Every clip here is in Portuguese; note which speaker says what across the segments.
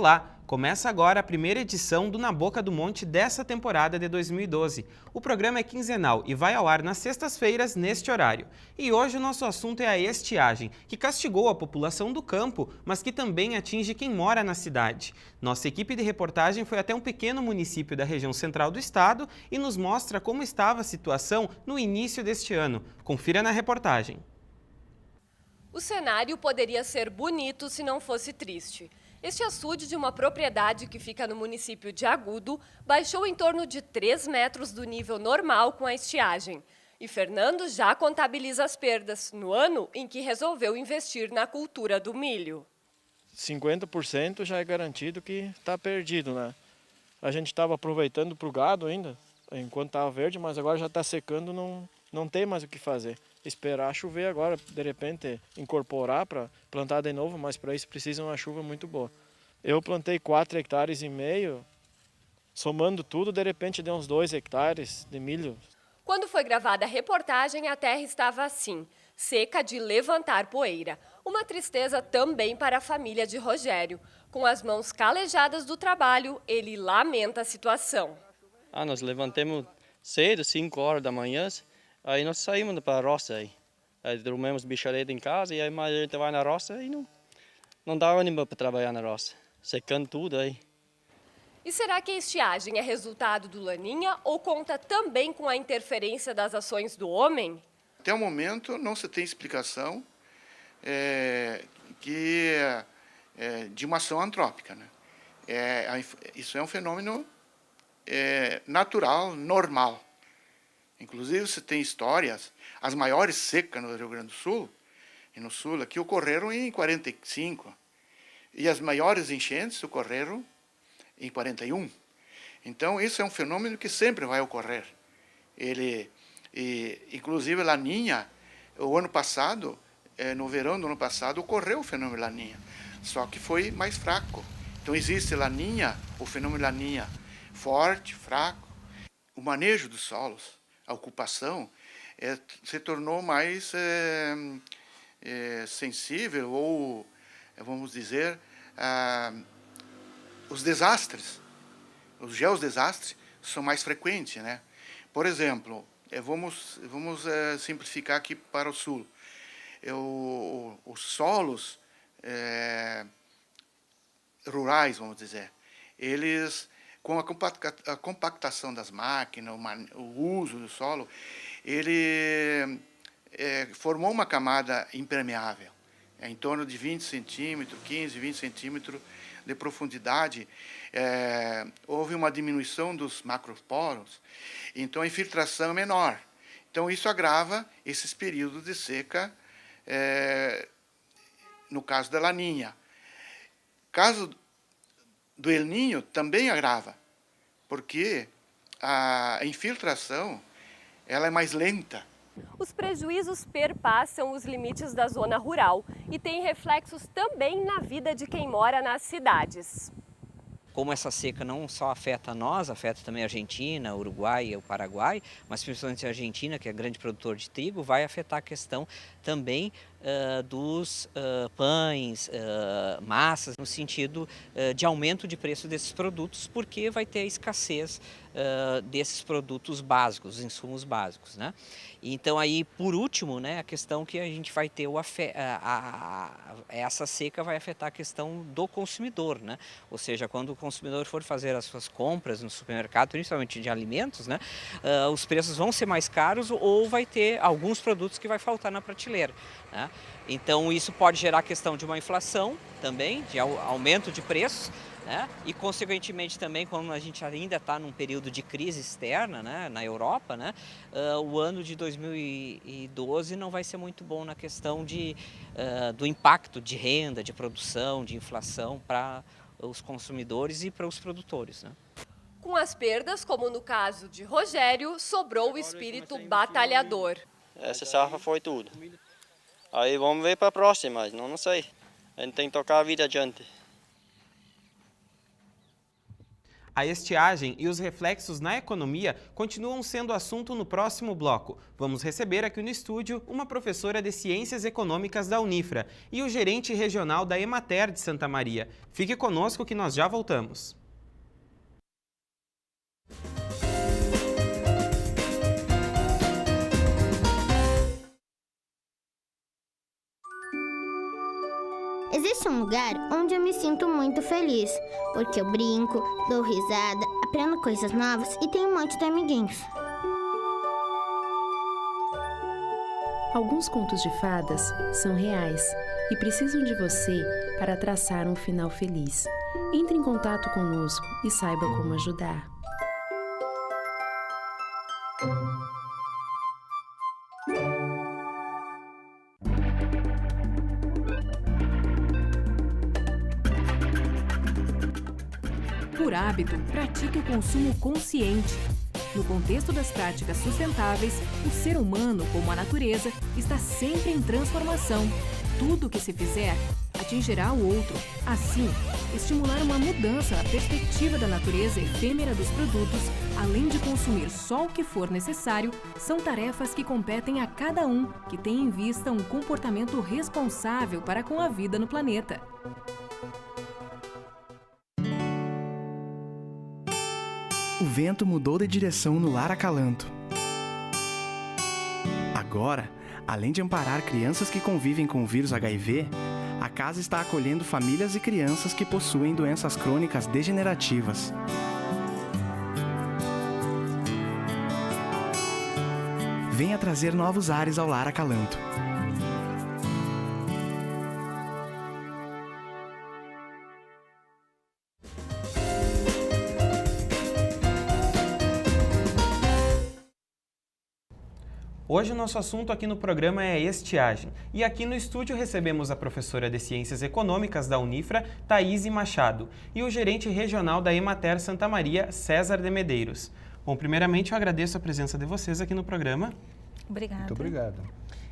Speaker 1: Olá, começa agora a primeira edição do Na Boca do Monte dessa temporada de 2012. O programa é quinzenal e vai ao ar nas sextas-feiras neste horário. E hoje o nosso assunto é a estiagem, que castigou a população do campo, mas que também atinge quem mora na cidade. Nossa equipe de reportagem foi até um pequeno município da região central do estado e nos mostra como estava a situação no início deste ano. Confira na reportagem.
Speaker 2: O cenário poderia ser bonito se não fosse triste. Este açude de uma propriedade que fica no município de Agudo baixou em torno de 3 metros do nível normal com a estiagem. E Fernando já contabiliza as perdas no ano em que resolveu investir na cultura do milho.
Speaker 3: 50% já é garantido que está perdido, né? A gente estava aproveitando para o gado ainda, enquanto estava verde, mas agora já está secando, não tem mais o que fazer. Esperar chover agora, de repente incorporar para plantar de novo, mas para isso precisa uma chuva muito boa. Eu plantei 4,5 hectares, somando tudo, de repente deu uns 2 hectares de milho.
Speaker 2: Quando foi gravada a reportagem, a terra estava assim, seca de levantar poeira. Uma tristeza também para a família de Rogério. Com as mãos calejadas do trabalho, ele lamenta a situação.
Speaker 4: Nós levantamos cedo, 5 horas da manhã, aí nós saímos para a roça aí dormimos bichareta em casa e aí mais a gente vai na roça e não dá ânimo para trabalhar na roça, secando tudo aí.
Speaker 2: E será que a estiagem é resultado do Laninha ou conta também com a interferência das ações do homem?
Speaker 5: Até o momento não se tem explicação de uma ação antrópica, né? Isso é um fenômeno natural, normal. Inclusive, se tem histórias, as maiores secas no Rio Grande do Sul, e no Sul aqui, ocorreram em 45, e as maiores enchentes ocorreram em 41. Então, isso é um fenômeno que sempre vai ocorrer. Inclusive, Laninha, o ano passado, no verão do ano passado, ocorreu o fenômeno Laninha, só que foi mais fraco. Então, existe Laninha, o fenômeno Laninha, forte, fraco. O manejo dos solos, a ocupação, se tornou mais sensível ou, vamos dizer, os desastres, os geodesastres são mais frequentes, né? Por exemplo, vamos simplificar aqui para o sul. Os solos rurais, vamos dizer, eles, com a compactação das máquinas, o uso do solo, ele formou uma camada impermeável, em torno de 20 centímetros, 15, 20 centímetros de profundidade. Houve uma diminuição dos macroporos, então a infiltração é menor. Então isso agrava esses períodos de seca, no caso da Laninha. Caso do El Niño também agrava, porque a infiltração ela é mais lenta.
Speaker 2: Os prejuízos perpassam os limites da zona rural e têm reflexos também na vida de quem mora nas cidades.
Speaker 6: Como essa seca não só afeta nós, afeta também a Argentina, a Uruguai e o Paraguai, mas principalmente a Argentina, que é grande produtor de trigo, vai afetar a questão também dos pães, massas, no sentido de aumento de preço desses produtos, porque vai ter a escassez desses produtos básicos, insumos básicos, né? Então aí, por último, né, a questão que a gente vai ter essa seca vai afetar a questão do consumidor, né? Ou seja, quando o consumidor for fazer as suas compras no supermercado, principalmente de alimentos, né, os preços vão ser mais caros ou vai ter alguns produtos que vai faltar na prateleira, né? Então isso pode gerar a questão de uma inflação também, de aumento de preços, né? E consequentemente também, como a gente ainda está num período de crise externa, né, na Europa, né, o ano de 2012 não vai ser muito bom na questão do impacto de renda, de produção, de inflação para os consumidores e para os produtores, né?
Speaker 2: Com as perdas, como no caso de Rogério, sobrou o espírito batalhador.
Speaker 4: Essa safra foi tudo. Aí vamos ver para a próxima, mas não sei. A gente tem que tocar a vida adiante.
Speaker 1: A estiagem e os reflexos na economia continuam sendo assunto no próximo bloco. Vamos receber aqui no estúdio uma professora de Ciências Econômicas da Unifra e o gerente regional da Emater de Santa Maria. Fique conosco que nós já voltamos.
Speaker 7: Existe um lugar onde eu me sinto muito feliz, porque eu brinco, dou risada, aprendo coisas novas e tenho um monte de amiguinhos.
Speaker 8: Alguns contos de fadas são reais e precisam de você para traçar um final feliz. Entre em contato conosco e saiba como ajudar.
Speaker 9: Por hábito, pratique o consumo consciente. No contexto das práticas sustentáveis, o ser humano, como a natureza, está sempre em transformação. Tudo o que se fizer atingirá o outro. Assim, estimular uma mudança na perspectiva da natureza efêmera dos produtos, além de consumir só o que for necessário, são tarefas que competem a cada um que tem em vista um comportamento responsável para com a vida no planeta.
Speaker 10: O vento mudou de direção no Lar Acalanto. Agora, além de amparar crianças que convivem com o vírus HIV, a casa está acolhendo famílias e crianças que possuem doenças crônicas degenerativas. Venha trazer novos ares ao Lar Acalanto.
Speaker 1: Hoje o nosso assunto aqui no programa é estiagem. E aqui no estúdio recebemos a professora de Ciências Econômicas da Unifra, Thaís Machado, e o gerente regional da Emater Santa Maria, César de Medeiros. Bom, primeiramente eu agradeço a presença de vocês aqui no programa.
Speaker 11: Obrigada.
Speaker 12: Muito obrigado.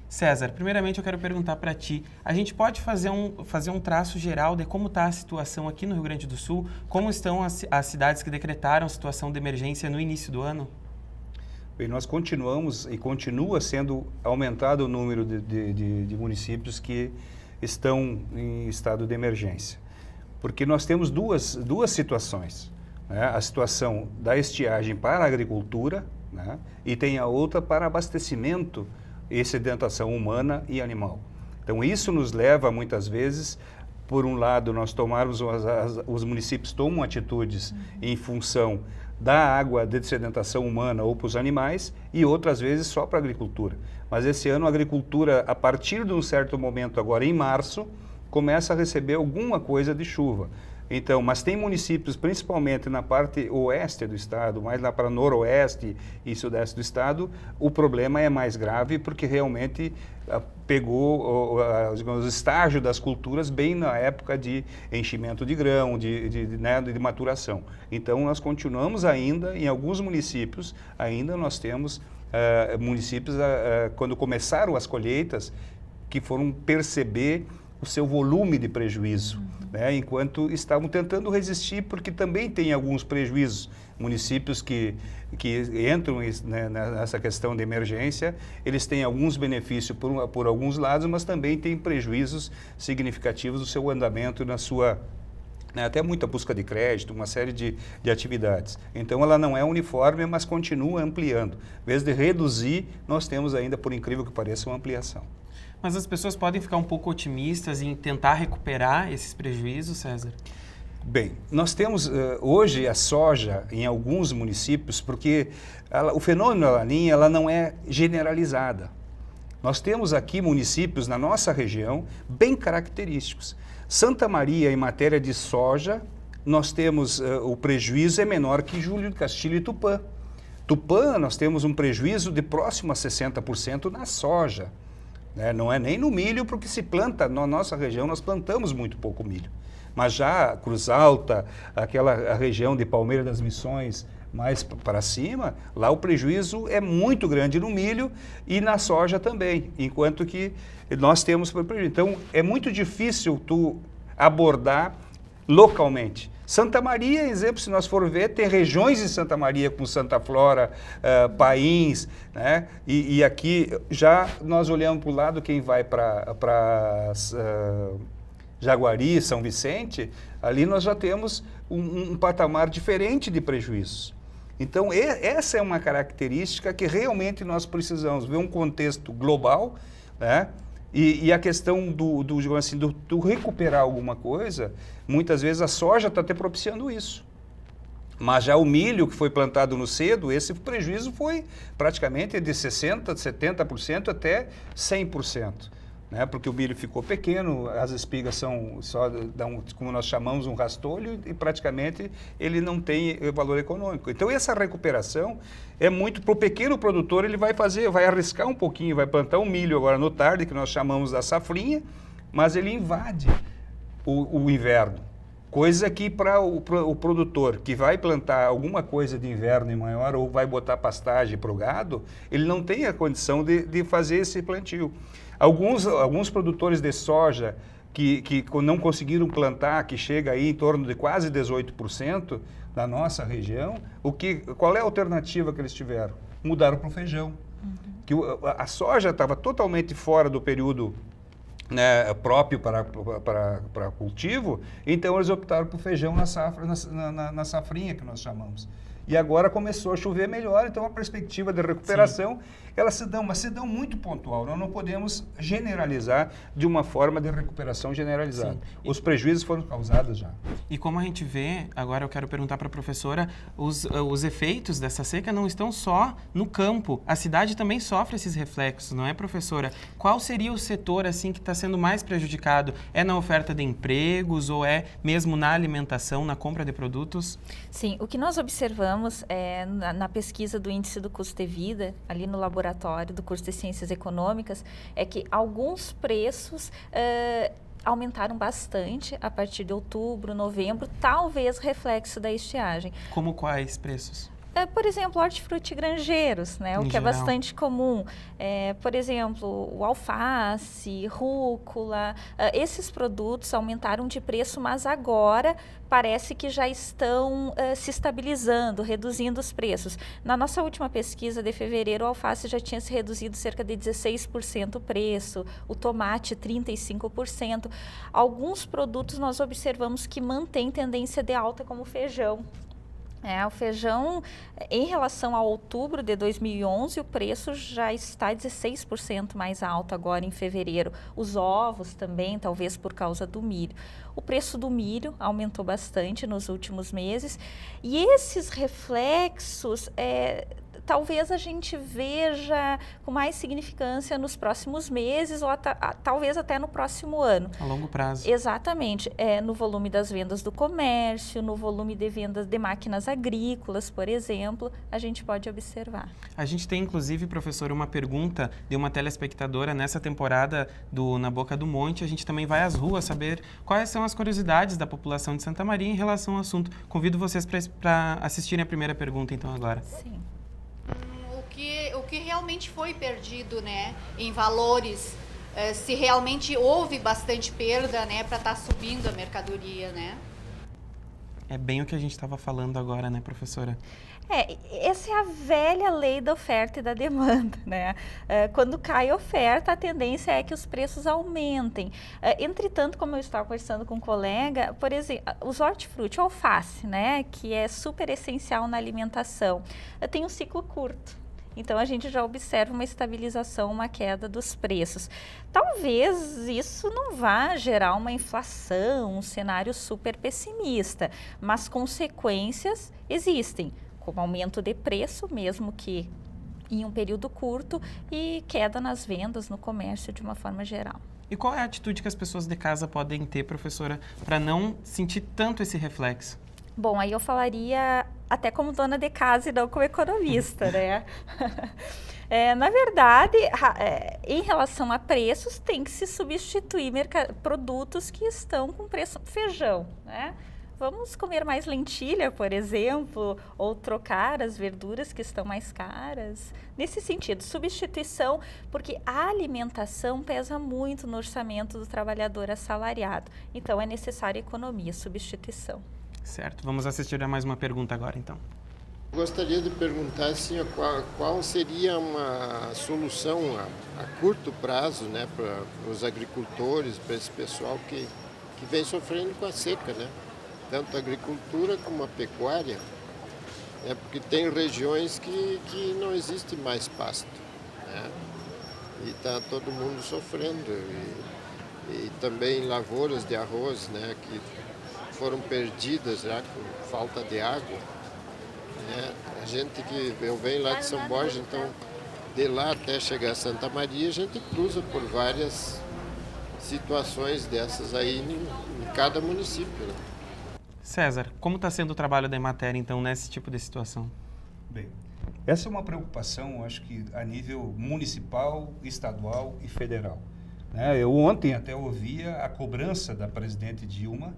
Speaker 1: César, primeiramente eu quero perguntar para ti, a gente pode fazer um traço geral de como está a situação aqui no Rio Grande do Sul? Como estão as cidades que decretaram situação de emergência no início do ano?
Speaker 12: Bem, nós continuamos e continua sendo aumentado o número de municípios que estão em estado de emergência. Porque nós temos duas situações, né? A situação da estiagem para a agricultura, né? E tem a outra para abastecimento e sedentação humana e animal. Então isso nos leva muitas vezes, por um lado, nós tomarmos, os municípios tomam atitudes em função da água de sedentação humana ou para os animais e outras vezes só para a agricultura. Mas esse ano a agricultura, a partir de um certo momento, agora em março, começa a receber alguma coisa de chuva. Então, mas tem municípios, principalmente na parte oeste do estado, mais lá para noroeste e sudeste do estado, o problema é mais grave porque realmente pegou os estágios das culturas bem na época de enchimento de grão, de maturação. Então, nós continuamos ainda, em alguns municípios, ainda nós temos municípios, quando começaram as colheitas, que foram perceber o seu volume de prejuízo, né? Enquanto estavam tentando resistir, porque também tem alguns prejuízos. Municípios que entram, né, nessa questão de emergência, eles têm alguns benefícios por alguns lados, mas também têm prejuízos significativos no seu andamento e na sua, né, até muita busca de crédito, uma série de atividades. Então ela não é uniforme, mas continua ampliando. Em vez de reduzir, nós temos ainda, por incrível que pareça, uma ampliação.
Speaker 1: Mas as pessoas podem ficar um pouco otimistas em tentar recuperar esses prejuízos, César?
Speaker 12: Bem, nós temos hoje a soja em alguns municípios, porque o fenômeno da Laninha ela não é generalizada. Nós temos aqui municípios na nossa região bem característicos. Santa Maria, em matéria de soja, nós temos o prejuízo é menor que Júlio de Castilho e Tupã. Tupã, nós temos um prejuízo de próximo a 60% na soja. Não é nem no milho, porque se planta, na nossa região nós plantamos muito pouco milho. Mas já Cruz Alta, a região de Palmeira das Missões, mais para cima, lá o prejuízo é muito grande no milho e na soja também, enquanto que nós temos prejuízo. Então, é muito difícil tu abordar localmente. Santa Maria, exemplo, se nós for ver, tem regiões em Santa Maria, como Santa Flora, Pains, né? E aqui já nós olhamos para o lado, quem vai para Jaguari, São Vicente, ali nós já temos um patamar diferente de prejuízos. Então, essa é uma característica que realmente nós precisamos ver um contexto global, né? E a questão do recuperar alguma coisa, muitas vezes a soja está até propiciando isso. Mas já o milho que foi plantado no cedo, esse prejuízo foi praticamente de 60%, 70% até 100%. Né? Porque o milho ficou pequeno, as espigas são só, como nós chamamos, um rastolho, e praticamente ele não tem valor econômico. Então essa recuperação é muito para o pequeno produtor, ele vai arriscar um pouquinho, vai plantar um milho agora no tarde, que nós chamamos da safrinha, mas ele invade o inverno. Coisa que para o produtor que vai plantar alguma coisa de inverno em maior ou vai botar pastagem para o gado, ele não tem a condição de fazer esse plantio. Alguns produtores de soja que não conseguiram plantar, que chega aí em torno de quase 18% da nossa região, qual é a alternativa que eles tiveram? Mudaram para o feijão. Que a soja estava totalmente fora do período, né, próprio para cultivo, então eles optaram por feijão na safrinha, que nós chamamos. E agora começou a chover melhor, então a perspectiva de recuperação, elas se dão muito pontual. Nós não podemos generalizar de uma forma de recuperação generalizada. Os prejuízos foram causados já.
Speaker 1: E como a gente vê, agora eu quero perguntar para a professora, os efeitos dessa seca não estão só no campo. A cidade também sofre esses reflexos, não é, professora? Qual seria o setor assim que está sendo mais prejudicado? É na oferta de empregos ou é mesmo na alimentação, na compra de produtos?
Speaker 11: Sim, o que nós observamos na pesquisa do índice do custo de vida, ali no laboratório do curso de Ciências Econômicas, é que alguns preços aumentaram bastante a partir de outubro, novembro, talvez reflexo da estiagem.
Speaker 1: Como quais preços?
Speaker 11: Por exemplo, hortifruti grangeiros, né? O que é bastante comum. Por exemplo, o alface, rúcula, esses produtos aumentaram de preço, mas agora parece que já estão se estabilizando, reduzindo os preços. Na nossa última pesquisa de fevereiro, o alface já tinha se reduzido cerca de 16% o preço, o tomate 35%. Alguns produtos nós observamos que mantêm tendência de alta, como o feijão. O feijão, em relação a outubro de 2011, o preço já está 16% mais alto agora em fevereiro. Os ovos também, talvez por causa do milho. O preço do milho aumentou bastante nos últimos meses. E esses reflexos, talvez a gente veja com mais significância nos próximos meses ou talvez até no próximo ano.
Speaker 1: A longo prazo.
Speaker 11: Exatamente. No volume das vendas do comércio, no volume de vendas de máquinas agrícolas, por exemplo, a gente pode observar.
Speaker 1: A gente tem, inclusive, professor, uma pergunta de uma telespectadora nessa temporada do Na Boca do Monte. A gente também vai às ruas saber quais são as curiosidades da população de Santa Maria em relação ao assunto. Convido vocês para assistirem a primeira pergunta, então, agora.
Speaker 11: Sim.
Speaker 13: O que realmente foi perdido, né, em valores, se realmente houve bastante perda, né, para estar subindo a mercadoria, né?
Speaker 1: É bem o que a gente estava falando agora, né, professora?
Speaker 11: Essa é a velha lei da oferta e da demanda, né? Quando cai a oferta, a tendência é que os preços aumentem. Entretanto, como eu estava conversando com um colega, por exemplo, os hortifruti, o alface, né, que é super essencial na alimentação, tem um ciclo curto. Então, a gente já observa uma estabilização, uma queda dos preços. Talvez isso não vá gerar uma inflação, um cenário super pessimista, mas consequências existem, como aumento de preço, mesmo que em um período curto, e queda nas vendas, no comércio de uma forma geral.
Speaker 1: E qual é a atitude que as pessoas de casa podem ter, professora, para não sentir tanto esse reflexo?
Speaker 11: Bom, aí eu falaria até como dona de casa e não como economista, né? Na verdade, em relação a preços, tem que se substituir produtos que estão com preço feijão, né? Vamos comer mais lentilha, por exemplo, ou trocar as verduras que estão mais caras. Nesse sentido, substituição, porque a alimentação pesa muito no orçamento do trabalhador assalariado. Então, é necessária economia, substituição.
Speaker 1: Certo, vamos assistir a mais uma pergunta agora, então.
Speaker 14: Gostaria de perguntar assim, qual seria uma solução a curto prazo, né, para os agricultores, para esse pessoal que vem sofrendo com a seca, né? Tanto a agricultura como a pecuária, né? Porque tem regiões que não existe mais pasto, né? E está todo mundo sofrendo. E também lavouras de arroz, né, que foram perdidas já por falta de água. A gente eu venho lá de São Borja, então de lá até chegar a Santa Maria a gente cruza por várias situações dessas aí em cada município. Né?
Speaker 1: César, como está sendo o trabalho da Emater então nesse tipo de situação?
Speaker 12: Bem, essa é uma preocupação, acho que a nível municipal, estadual e federal. Eu ontem até ouvia a cobrança da presidente Dilma,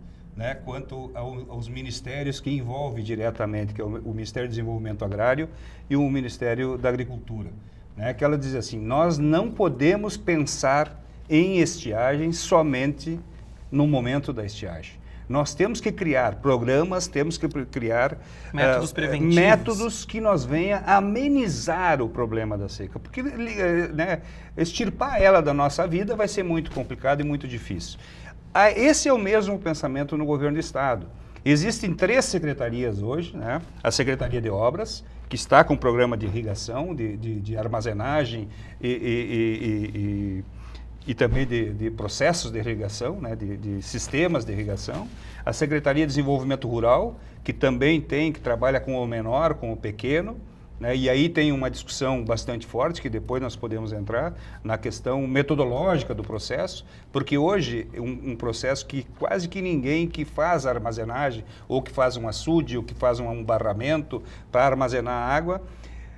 Speaker 12: quanto aos ministérios que envolvem diretamente, que é o Ministério do Desenvolvimento Agrário e o Ministério da Agricultura. Que ela diz assim, nós não podemos pensar em estiagem somente no momento da estiagem. Nós temos que criar programas, temos que criar
Speaker 1: métodos preventivos,
Speaker 12: métodos que nós venha amenizar o problema da seca. Porque extirpar ela da nossa vida vai ser muito complicado e muito difícil. Esse é o mesmo pensamento no governo do Estado. Existem 3 secretarias hoje, a Secretaria de Obras, que está com o programa de irrigação, de armazenagem e também de processos de irrigação, de sistemas de irrigação. A Secretaria de Desenvolvimento Rural, que também que trabalha com o menor, com o pequeno, e aí tem uma discussão bastante forte, que depois nós podemos entrar na questão metodológica do processo, porque hoje um processo que quase que ninguém que faz armazenagem, ou que faz um açude, ou que faz um barramento para armazenar água,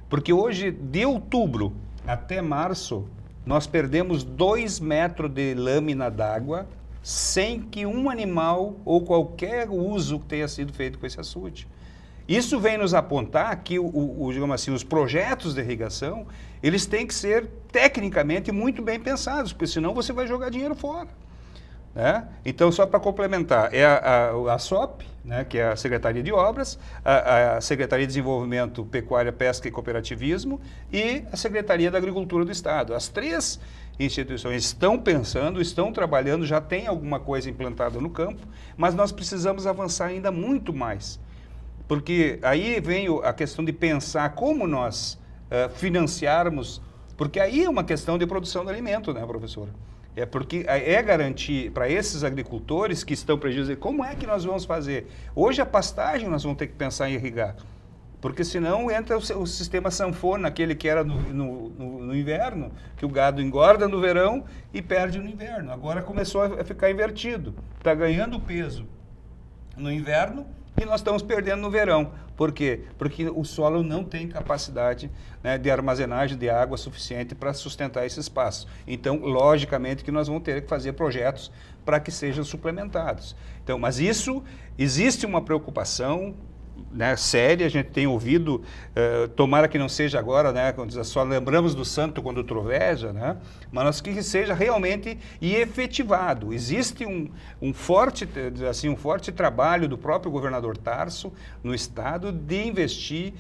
Speaker 12: porque hoje, de outubro até março, nós perdemos 2 metros de lâmina d'água sem que um animal ou qualquer uso tenha sido feito com esse açude. Isso vem nos apontar que, digamos assim, os projetos de irrigação, eles têm que ser tecnicamente muito bem pensados, porque senão você vai jogar dinheiro fora. Então, só para complementar, é a SOP, que é a Secretaria de Obras, a Secretaria de Desenvolvimento, Pecuária, Pesca e Cooperativismo e a Secretaria da Agricultura do Estado. As 3 instituições estão pensando, estão trabalhando, já tem alguma coisa implantada no campo, mas nós precisamos avançar ainda muito mais. Porque aí vem a questão de pensar como nós financiarmos, porque aí é uma questão de produção de alimento, professora? Porque é garantir para esses agricultores que estão prejudicados, como é que nós vamos fazer? Hoje a pastagem nós vamos ter que pensar em irrigar, porque senão entra o sistema sanfona, aquele que era no inverno, que o gado engorda no verão e perde no inverno. Agora começou a ficar invertido, está ganhando peso no inverno, e nós estamos perdendo no verão. Por quê? Porque o solo não tem capacidade de armazenagem de água suficiente para sustentar esse espaço. Então, logicamente que nós vamos ter que fazer projetos para que sejam suplementados. Então, mas isso, existe uma preocupação séria, a gente tem ouvido, tomara que não seja agora, quando só lembramos do santo quando troveja, mas que seja realmente e efetivado. Existe um forte trabalho do próprio governador Tarso no Estado de investir,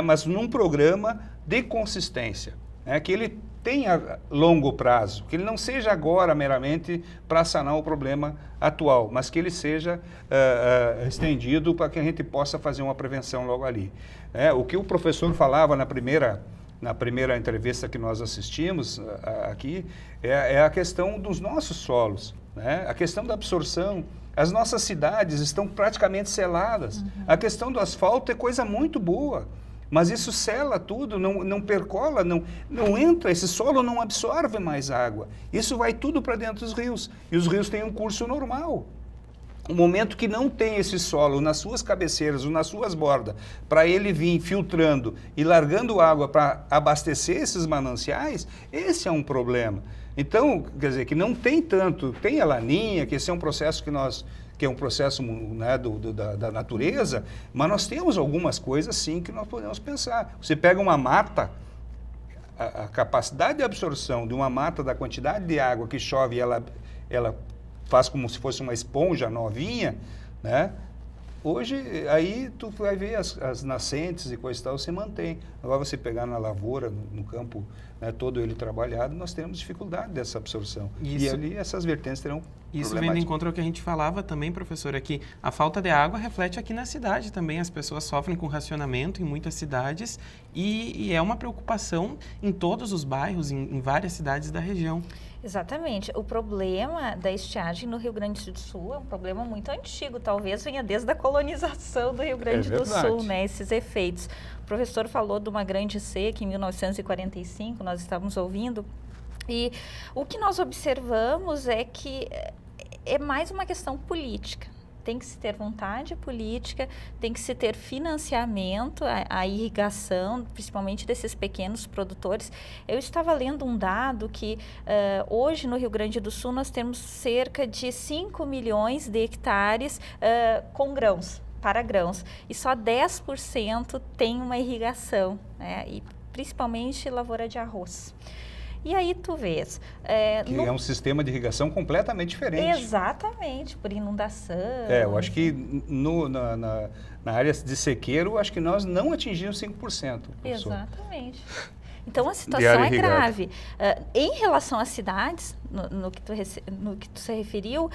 Speaker 12: mas num programa de consistência, que ele tenha longo prazo, que ele não seja agora meramente para sanar o problema atual, mas que ele seja estendido para que a gente possa fazer uma prevenção logo ali. O que o professor falava na primeira entrevista que nós assistimos aqui é a questão dos nossos solos, a questão da absorção. As nossas cidades estão praticamente seladas. A questão do asfalto é coisa muito boa. Mas isso sela tudo, não percola, não entra, esse solo não absorve mais água. Isso vai tudo para dentro dos rios. E os rios têm um curso normal. O momento que não tem esse solo nas suas cabeceiras ou nas suas bordas, para ele vir filtrando e largando água para abastecer esses mananciais, esse é um problema. Então, quer dizer, que não tem tanto, tem a laninha, que esse é um processo que é um processo da natureza, mas nós temos algumas coisas sim que nós podemos pensar. Você pega uma mata, a capacidade de absorção de uma mata da quantidade de água que chove, ela faz como se fosse uma esponja novinha, Hoje, aí tu vai ver as nascentes e coisa e tal, se mantém. Agora você pegar na lavoura, no campo, né, todo ele trabalhado, nós temos dificuldade dessa absorção. E ali essas vertentes terão
Speaker 1: Isso vem de encontro ao que a gente falava também, professora, que a falta de água reflete aqui na cidade também. As pessoas sofrem com racionamento em muitas cidades e é uma preocupação em todos os bairros, em várias cidades da região.
Speaker 11: Exatamente. O problema da estiagem no Rio Grande do Sul é um problema muito antigo, talvez venha desde a colonização do Rio Grande do Sul, né? Esses efeitos. O professor falou de uma grande seca em 1945, nós estávamos ouvindo, e o que nós observamos é que é mais uma questão política. Tem que se ter vontade política, tem que se ter financiamento, a irrigação, principalmente desses pequenos produtores. Eu estava lendo um dado que hoje no Rio Grande do Sul nós temos cerca de 5 milhões de hectares com grãos, para grãos, e só 10% tem uma irrigação, né? E principalmente lavoura de arroz. E aí tu vês...
Speaker 12: que é um sistema de irrigação completamente diferente.
Speaker 11: Exatamente, por inundação.
Speaker 12: Eu acho que na área de sequeiro, acho que nós não atingimos 5%. Professor.
Speaker 11: Exatamente. Então, a situação é grave. Em relação às cidades, no que tu se referiu,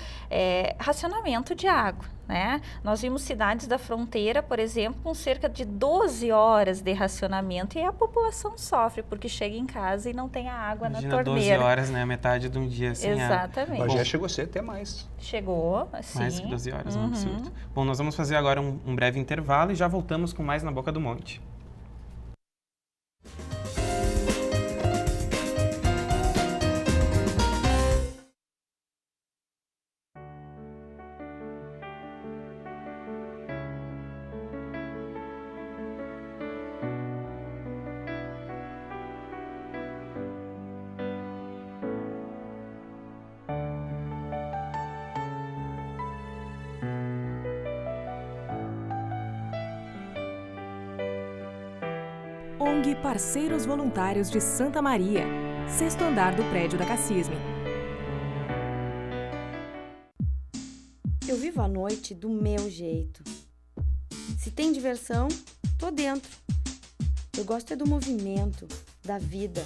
Speaker 11: racionamento de água, né? Nós vimos cidades da fronteira, por exemplo, com cerca de 12 horas de racionamento e a população sofre, porque chega em casa e não tem a água na torneira. 12
Speaker 1: horas, né? Metade de um dia sem água.
Speaker 11: Exatamente.
Speaker 12: Mas já chegou a ser até mais.
Speaker 11: Chegou, sim.
Speaker 1: Mais que 12 horas, um absurdo. Bom, nós vamos fazer agora um breve intervalo e já voltamos com mais Na Boca do Monte.
Speaker 9: ONG Parceiros Voluntários de Santa Maria, 6º andar do prédio da Cassisme.
Speaker 15: Eu vivo a noite do meu jeito. Se tem diversão, tô dentro. Eu gosto é do movimento, da vida,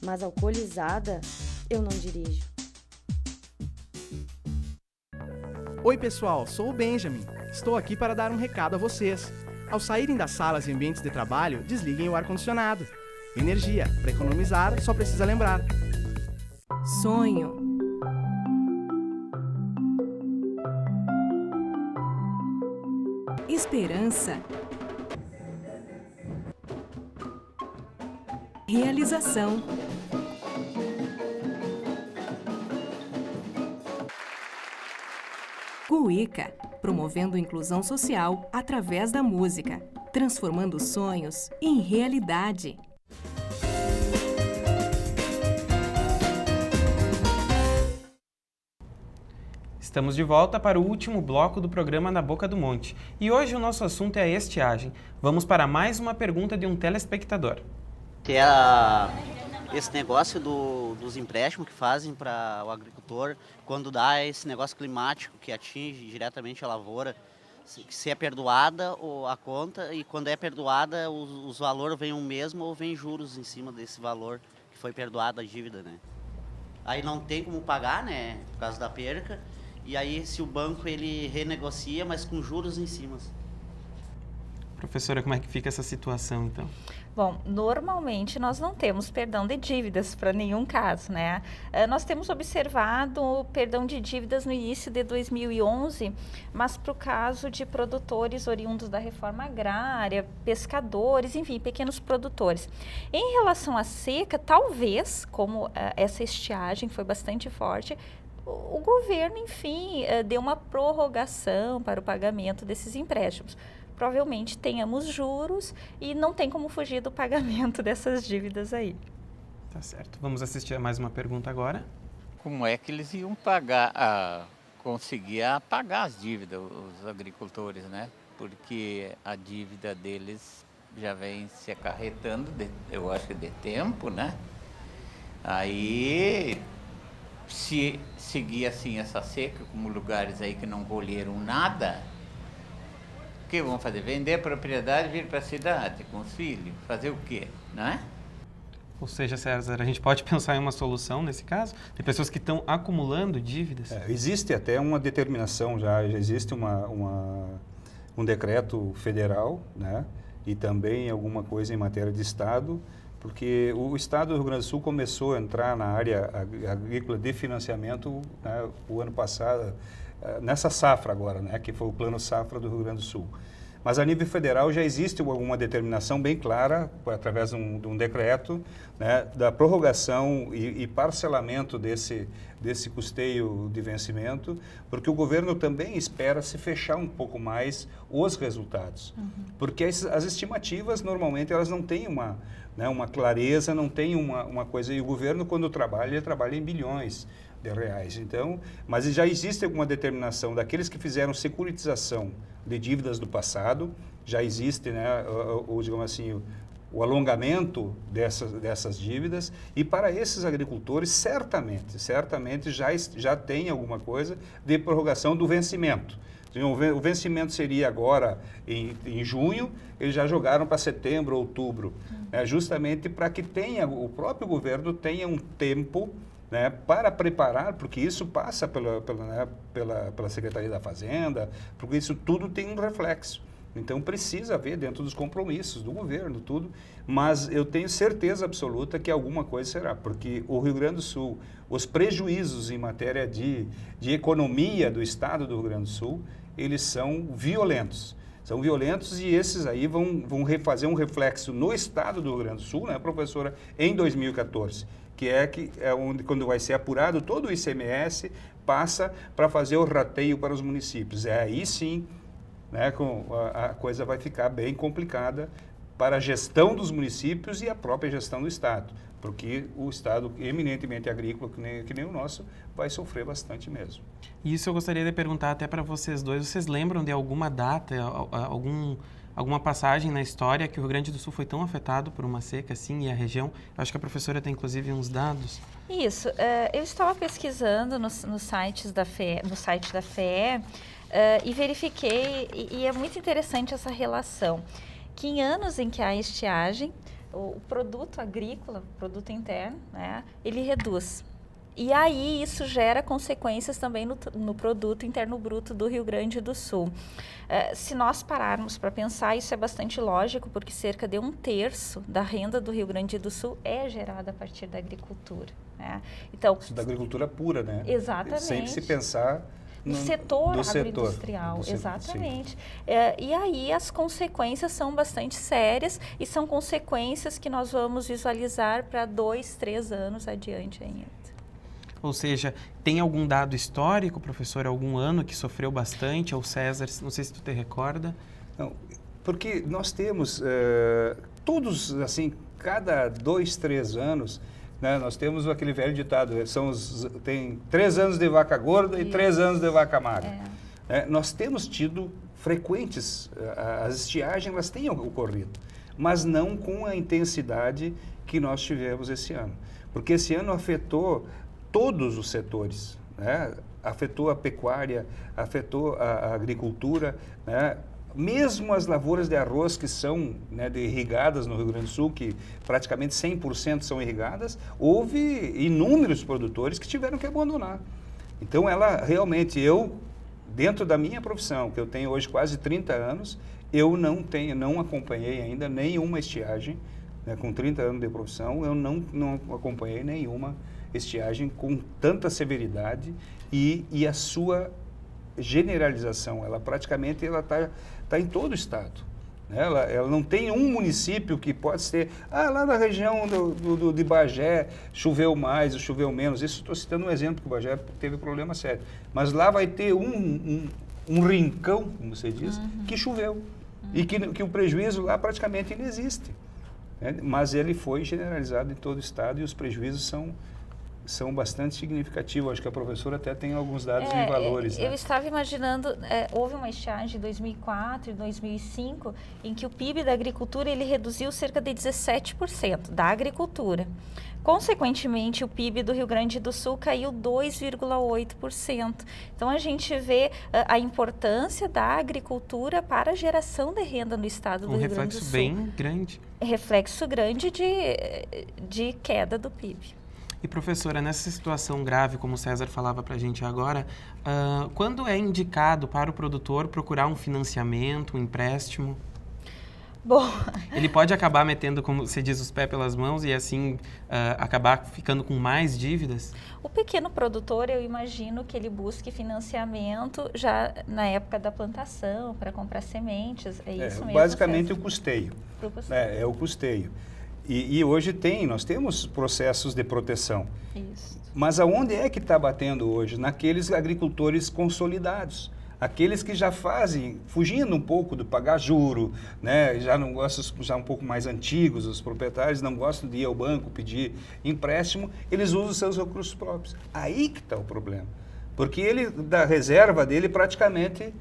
Speaker 15: mas alcoolizada, eu não dirijo.
Speaker 10: Oi pessoal, sou o Benjamin. Estou aqui para dar um recado a vocês. Ao saírem das salas e ambientes de trabalho, desliguem o ar-condicionado. Energia, para economizar, só precisa lembrar.
Speaker 9: Sonho. Esperança. Realização. Cuíca, promovendo inclusão social através da música, transformando sonhos em realidade.
Speaker 1: Estamos de volta para o último bloco do programa Na Boca do Monte. E hoje o nosso assunto é a estiagem. Vamos para mais uma pergunta de um telespectador.
Speaker 16: Esse negócio dos empréstimos que fazem para o agricultor, quando dá esse negócio climático que atinge diretamente a lavoura, se é perdoada ou a conta, e quando é perdoada, os valores vêm o mesmo ou vem juros em cima desse valor que foi perdoado a dívida, né? Aí não tem como pagar, né, por causa da perca, e aí se o banco ele renegocia, mas com juros em cima.
Speaker 1: Professora, como é que fica essa situação, então?
Speaker 11: Bom, normalmente nós não temos perdão de dívidas para nenhum caso, né? Nós temos observado o perdão de dívidas no início de 2011, mas para o caso de produtores oriundos da reforma agrária, pescadores, enfim, pequenos produtores. Em relação à seca, talvez, como essa estiagem foi bastante forte, o governo, enfim, deu uma prorrogação para o pagamento desses empréstimos. Provavelmente tenhamos juros e não tem como fugir do pagamento dessas dívidas aí.
Speaker 1: Tá certo. Vamos assistir a mais uma pergunta agora.
Speaker 17: Como é que eles iam conseguir pagar as dívidas, os agricultores, né? Porque a dívida deles já vem se acarretando, eu acho que de tempo, né? Aí, se seguir assim essa seca, como lugares aí que não colheram nada, que vão fazer? Vender a propriedade e vir para a cidade com os filhos? Fazer o quê? Não é?
Speaker 1: Ou seja, César, a gente pode pensar em uma solução nesse caso? Tem pessoas que estão acumulando dívidas?
Speaker 12: Existe até uma determinação, já existe um decreto federal, né? E também alguma coisa em matéria de Estado, porque o Estado do Rio Grande do Sul começou a entrar na área agrícola de financiamento, né, o ano passado, nessa safra agora, né, que foi o Plano Safra do Rio Grande do Sul. Mas a nível federal já existe alguma determinação bem clara, através de um decreto, né, da prorrogação e parcelamento desse custeio de vencimento, porque o governo também espera se fechar um pouco mais os resultados. Porque as estimativas, normalmente, elas não têm uma clareza, não tem uma coisa. E o governo, quando trabalha, ele trabalha em bilhões de reais. Então, mas já existe alguma determinação daqueles que fizeram securitização de dívidas do passado, já existe, né, digamos assim, o alongamento dessas dívidas, e para esses agricultores, certamente já tem alguma coisa de prorrogação do vencimento. O vencimento seria agora em junho, eles já jogaram para setembro, outubro, né, justamente para que o próprio governo tenha um tempo, né, para preparar, porque isso passa pela Secretaria da Fazenda, porque isso tudo tem um reflexo. Então precisa haver dentro dos compromissos do governo, tudo, mas eu tenho certeza absoluta que alguma coisa será, porque o Rio Grande do Sul, os prejuízos em matéria de economia do Estado do Rio Grande do Sul, eles são violentos. São violentos, e esses aí vão fazer um reflexo no Estado do Rio Grande do Sul, né, professora, em 2014. Que é onde, quando vai ser apurado todo o ICMS, passa para fazer o rateio para os municípios. Aí sim, né, a coisa vai ficar bem complicada para a gestão dos municípios e a própria gestão do Estado, porque o Estado eminentemente agrícola, que nem o nosso, vai sofrer bastante mesmo.
Speaker 1: Isso eu gostaria de perguntar até para vocês dois. Vocês lembram de alguma data, alguma passagem na história que o Rio Grande do Sul foi tão afetado por uma seca assim, e a região? Acho que a professora tem inclusive uns dados.
Speaker 11: Isso, eu estava pesquisando no site da FEE, e verifiquei, e é muito interessante essa relação, que em anos em que há estiagem, o produto agrícola, o produto interno, né, ele reduz. E aí isso gera consequências também no produto interno bruto do Rio Grande do Sul. Se nós pararmos para pensar, isso é bastante lógico, porque cerca de 1/3 da renda do Rio Grande do Sul é gerada a partir da agricultura, né? Então,
Speaker 12: isso da agricultura pura, né?
Speaker 11: Exatamente.
Speaker 12: Sempre se pensar
Speaker 11: no setor agroindustrial, exatamente. E aí as consequências são bastante sérias, e são consequências que nós vamos visualizar para 2, 3 anos adiante ainda.
Speaker 1: Ou seja, tem algum dado histórico, professor, algum ano que sofreu bastante? Ou César, não sei se tu te recorda.
Speaker 12: Não, porque nós temos todos, assim, cada 2, 3 anos, né, nós temos aquele velho ditado, tem 3 anos de vaca gorda e 3 anos de vaca magra. Nós temos tido frequentes, as estiagens elas têm ocorrido, mas não com a intensidade que nós tivemos esse ano. Porque esse ano afetou todos os setores, né? Afetou a pecuária, afetou a agricultura, né? Mesmo as lavouras de arroz que são, né, irrigadas no Rio Grande do Sul, que praticamente 100% são irrigadas, houve inúmeros produtores que tiveram que abandonar. Então, realmente, dentro da minha profissão, que eu tenho hoje quase 30 anos, eu não acompanhei ainda nenhuma estiagem, né, com 30 anos de profissão, eu não acompanhei nenhuma estiagem com tanta severidade e a sua generalização, ela praticamente está em todo o estado. Né? Ela não tem um município que pode ser, lá na região de Bagé choveu mais ou choveu menos. Isso estou citando um exemplo que o Bagé teve problema sério. Mas lá vai ter um rincão, como você diz, que choveu. E que o prejuízo lá praticamente não existe. Né? Mas ele foi generalizado em todo o estado e os prejuízos são são bastante significativos. Acho que a professora até tem alguns dados em valores.
Speaker 11: Eu
Speaker 12: né?
Speaker 11: estava imaginando, houve uma estiagem em 2004 e 2005 em que o PIB da agricultura ele reduziu cerca de 17% da agricultura. Consequentemente, o PIB do Rio Grande do Sul caiu 2,8%. Então, a gente vê a importância da agricultura para a geração de renda no estado do Rio Grande do Sul.
Speaker 1: Um reflexo bem grande.
Speaker 11: Reflexo grande de queda do PIB.
Speaker 1: E, professora, nessa situação grave, como o César falava para a gente agora, quando é indicado para o produtor procurar um financiamento, um empréstimo?
Speaker 11: Bom,
Speaker 1: ele pode acabar metendo, como você diz, os pés pelas mãos e assim acabar ficando com mais dívidas?
Speaker 11: O pequeno produtor, eu imagino que ele busque financiamento já na época da plantação, para comprar sementes, é isso mesmo?
Speaker 12: Basicamente o custeio. É o custeio. E hoje nós temos processos de proteção.
Speaker 11: Isso.
Speaker 12: Mas aonde é que está batendo hoje? Naqueles agricultores consolidados. Aqueles que já fazem, fugindo um pouco do pagar juro, né? Já não gostam, já um pouco mais antigos, os proprietários não gostam de ir ao banco pedir empréstimo, eles usam os seus recursos próprios. Aí que está o problema. Porque ele, da reserva dele, praticamente,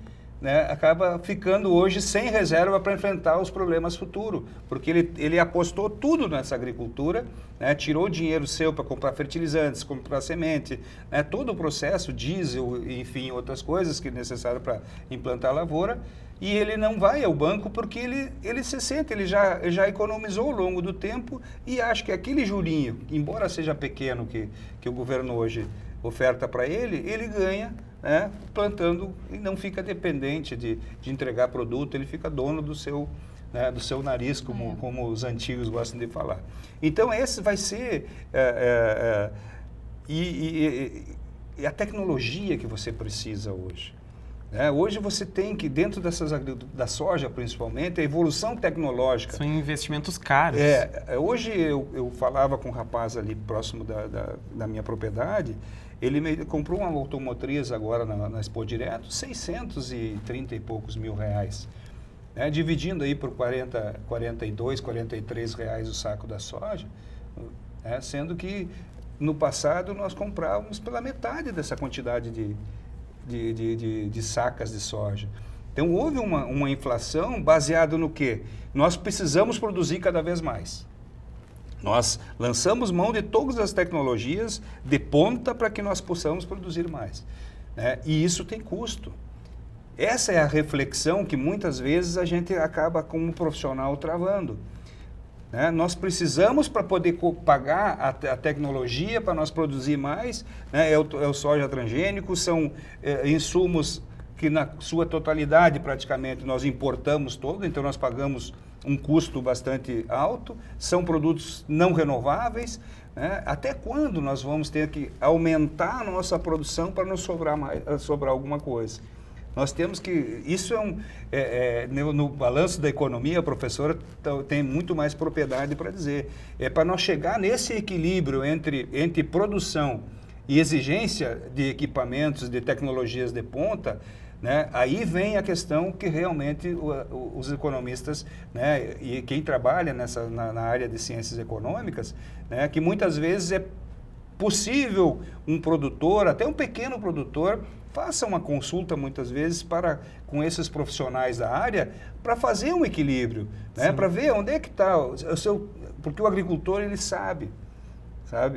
Speaker 12: né, acaba ficando hoje sem reserva para enfrentar os problemas futuros, porque ele apostou tudo nessa agricultura, né, tirou dinheiro seu para comprar fertilizantes, comprar semente, né, todo o processo, diesel, enfim, outras coisas que é necessário para implantar a lavoura, e ele não vai ao banco porque ele se sente, ele já economizou ao longo do tempo e acha que aquele jurinho, embora seja pequeno que o governo hoje oferta para ele ganha, né, plantando e não fica dependente de entregar produto, ele fica dono do seu nariz, como os antigos gostam de falar. Então, esse vai ser... E a tecnologia que você precisa hoje. Né? Hoje você tem que, dentro da soja principalmente, a evolução tecnológica...
Speaker 1: São investimentos caros.
Speaker 12: Hoje eu falava com um rapaz ali próximo da minha propriedade. Ele comprou uma automotriz agora na Expo Direto, 630 e poucos mil reais. Né? Dividindo aí por 42, 43 reais o saco da soja, né? Sendo que no passado nós comprávamos pela metade dessa quantidade de sacas de soja. Então houve uma inflação baseada no quê? Nós precisamos produzir cada vez mais. Nós lançamos mão de todas as tecnologias de ponta para que nós possamos produzir mais. Né? E isso tem custo. Essa é a reflexão que muitas vezes a gente acaba como profissional travando. Né? Nós precisamos, para poder pagar a tecnologia, para nós produzir mais, né? É o soja transgênico, são insumos que na sua totalidade praticamente nós importamos todo, então nós pagamos um custo bastante alto, são produtos não renováveis, né? Até quando nós vamos ter que aumentar a nossa produção para nos sobrar alguma coisa? Nós temos que... Isso no balanço da economia, a professora tem muito mais propriedade para dizer. É para nós chegar nesse equilíbrio entre produção e exigência de equipamentos, de tecnologias de ponta, né? Aí vem a questão que realmente os economistas, né, e quem trabalha na área de ciências econômicas, né, que muitas vezes é possível um produtor, até um pequeno produtor, faça uma consulta muitas vezes com esses profissionais da área para fazer um equilíbrio, né, para ver onde é que está porque o agricultor ele sabe,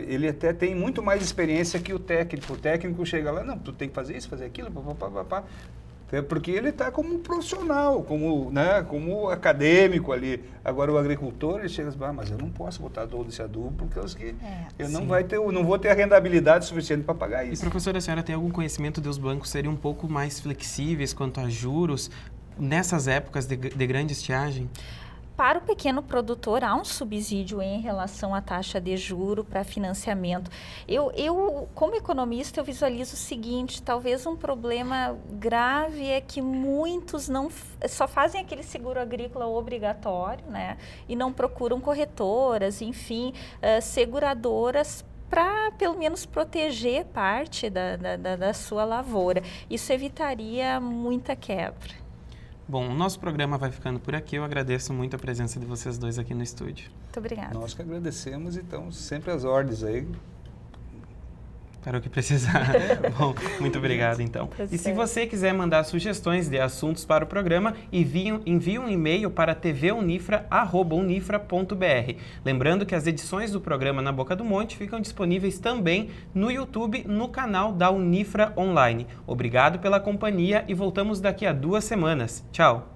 Speaker 12: ele até tem muito mais experiência que o técnico. O técnico chega lá, não, tu tem que fazer isso, fazer aquilo, papapá. Porque ele está como um profissional, como acadêmico ali. Agora o agricultor, ele chega e diz, mas eu não posso botar todo esse adubo porque eu não vou ter a rendabilidade suficiente para pagar isso.
Speaker 1: E, professora, a senhora tem algum conhecimento de os bancos serem um pouco mais flexíveis quanto a juros nessas épocas de grande estiagem?
Speaker 11: Para o pequeno produtor, há um subsídio em relação à taxa de juro para financiamento. Eu, como economista, eu visualizo o seguinte, talvez um problema grave é que muitos só fazem aquele seguro agrícola obrigatório, né? E não procuram corretoras, enfim, seguradoras para, pelo menos, proteger parte da sua lavoura. Isso evitaria muita quebra.
Speaker 1: Bom, o nosso programa vai ficando por aqui. Eu agradeço muito a presença de vocês dois aqui no estúdio.
Speaker 11: Muito obrigada.
Speaker 12: Nós que agradecemos, então, sempre às ordens aí.
Speaker 1: Para o que precisar. Bom, muito obrigado, então. E se você quiser mandar sugestões de assuntos para o programa, envie um e-mail para tvunifra@unifra.br. Lembrando que as edições do programa Na Boca do Monte ficam disponíveis também no YouTube, no canal da Unifra Online. Obrigado pela companhia e voltamos daqui a 2 semanas. Tchau!